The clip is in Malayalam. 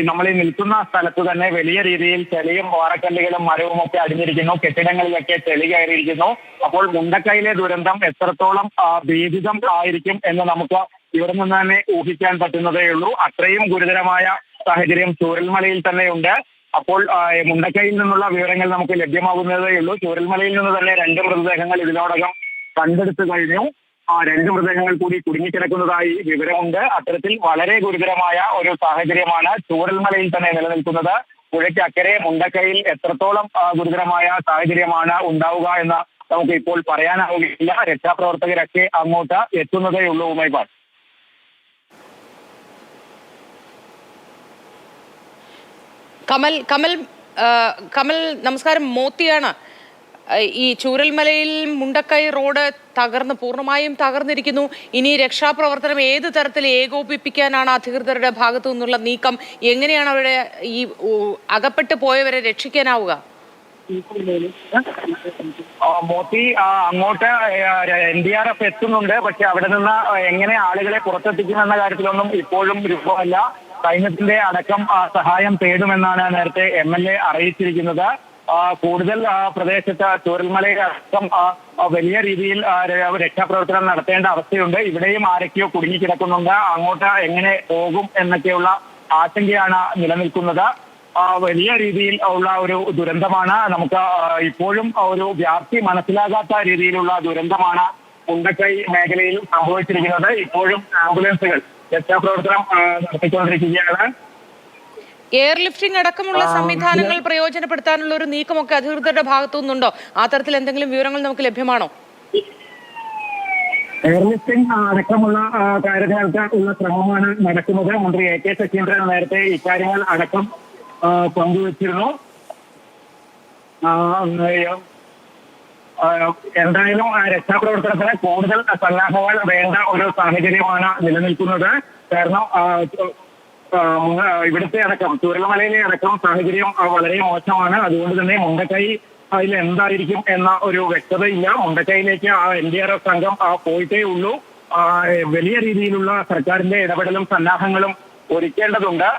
നമ്മൾ ഈ നിൽക്കുന്ന സ്ഥലത്ത് തന്നെ വലിയ രീതിയിൽ ചെളിയും പാറക്കല്ലുകളും മരവും ഒക്കെ അടിഞ്ഞിരിക്കുന്നു. കെട്ടിടങ്ങളിലൊക്കെ ചെളി കയറിയിരിക്കുന്നു. അപ്പോൾ മുണ്ടക്കൈയിലെ ദുരന്തം എത്രത്തോളം ഭീതിതം ആയിരിക്കും എന്ന് നമുക്ക് ഇവിടെ നിന്ന് തന്നെ ഊഹിക്കാൻ പറ്റുന്നതേ ഉള്ളൂ. അത്രയും ഗുരുതരമായ സാഹചര്യം ചൂരൽമലയിൽ തന്നെയുണ്ട്. അപ്പോൾ മുണ്ടക്കൈയിൽ നിന്നുള്ള വിവരങ്ങൾ നമുക്ക് ലഭ്യമാകുന്നതേ ഉള്ളൂ. ചൂരൽമലയിൽ നിന്ന് തന്നെ 2 മൃതദേഹങ്ങൾ ഇതിനോടകം കണ്ടെടുത്തു കഴിഞ്ഞു. 2 മൃതദേഹങ്ങൾ കൂടി കുടുങ്ങിക്കിടക്കുന്നതായി വിവരമുണ്ട്. അത്തരത്തിൽ വളരെ ഗുരുതരമായ ഒരു സാഹചര്യമാണ് ചൂരൽമലയിൽ തന്നെ നിലനിൽക്കുന്നത്. പുഴയ്ക്ക് അക്കരെ മുണ്ടക്കൈയിൽ എത്രത്തോളം ഗുരുതരമായ സാഹചര്യമാണ് ഉണ്ടാവുക എന്ന് നമുക്ക് ഇപ്പോൾ പറയാനാവുകയില്ല. രക്ഷാപ്രവർത്തകരൊക്കെ അങ്ങോട്ട് എത്തുന്നതേ ഉള്ളൂ. ഉമൈബാൻ. കമൽ കമൽ കമൽ നമസ്കാരം. മോത്തിയാണ്. ഈ ചൂരൽമലയിൽ മുണ്ടക്കൈ റോഡ് പൂർണ്ണമായും തകർന്നിരിക്കുന്നു. ഇനി രക്ഷാപ്രവർത്തനം ഏത് തരത്തിൽ ഏകോപിപ്പിക്കാനാണ് അധികൃതരുടെ ഭാഗത്തു നിന്നുള്ള നീക്കം? എങ്ങനെയാണ് അവരുടെ ഈ അകപ്പെട്ടു പോയവരെ രക്ഷിക്കാനാവുക? മോത്തി അങ്ങോട്ട് NDRF എത്തുന്നുണ്ട്. പക്ഷെ അവിടെ നിന്ന് എങ്ങനെ ആളുകളെ പുറത്തെത്തിക്കുമെന്ന കാര്യത്തിലൊന്നും ഇപ്പോഴും രൂപമല്ല. സൈന്യത്തിന്റെ അടക്കം സഹായം തേടുമെന്നാണ് നേരത്തെ MLA അറിയിച്ചിരിക്കുന്നത്. കൂടുതൽ പ്രദേശത്ത് ചൂരൽമലയിലടക്കം വലിയ രീതിയിൽ രക്ഷാപ്രവർത്തനം നടത്തേണ്ട അവസ്ഥയുണ്ട്. ഇവിടെയും ആരൊക്കെയോ കുടുങ്ങിക്കിടക്കുന്നുണ്ട്. അങ്ങോട്ട് എങ്ങനെ പോകും എന്നൊക്കെയുള്ള ആശങ്കയാണ് നിലനിൽക്കുന്നത്. വലിയ രീതിയിൽ ഉള്ള ഒരു ദുരന്തമാണ്. നമുക്ക് ഇപ്പോഴും ഒരു വ്യാപ്തി മനസ്സിലാകാത്ത രീതിയിലുള്ള ദുരന്തമാണ് മുണ്ടക്കൈ മേഖലയിൽ സംഭവിച്ചിരിക്കുന്നത്. ഇപ്പോഴും ആംബുലൻസുകൾ രക്ഷാപ്രവർത്തനം നടത്തിക്കൊണ്ടിരിക്കുകയാണ്. എയർലിഫ്റ്റിംഗ് അടക്കമുള്ള സംവിധാനങ്ങൾ പ്രയോജനപ്പെടുത്താനുള്ള ഒരു നീക്കമൊക്കെ അധികൃതരുടെ ഭാഗത്തു നിന്നുണ്ടോ? ആ തരത്തിൽ എന്തെങ്കിലും വിവരങ്ങൾ നമുക്ക് ലഭ്യമാണോ? എയർലിഫ്റ്റിംഗ് അടക്കമുള്ള കാര്യങ്ങൾക്ക് ഉള്ള ശ്രമമാണ് നടക്കുന്നത്. മന്ത്രി AK ശശീന്ദ്രൻ നേരത്തെ ഇക്കാര്യങ്ങൾ അടക്കം പങ്കുവച്ചിരുന്നു. എന്തായാലും രക്ഷാപ്രവർത്തനത്തിന് കൂടുതൽ സന്നാഹങ്ങൾ വേണ്ട ഒരു സാഹചര്യമാണ് നിലനിൽക്കുന്നത്. കാരണം ഇവിടുത്തെ അടക്കം ചൂരൽമലയിലെ അടക്കം സാഹചര്യം വളരെ മോശമാണ്. അതുകൊണ്ട് തന്നെ മുണ്ടക്കൈ അതിൽ എന്തായിരിക്കും എന്ന ഒരു വ്യക്തതയില്ല. മുണ്ടക്കൈയിലേക്ക് NDRF സംഘം പോയിട്ടേ ഉള്ളൂ. വലിയ രീതിയിലുള്ള സർക്കാരിന്റെ ഇടപെടലും സന്നാഹങ്ങളും ഒരുക്കേണ്ടതുണ്ട്.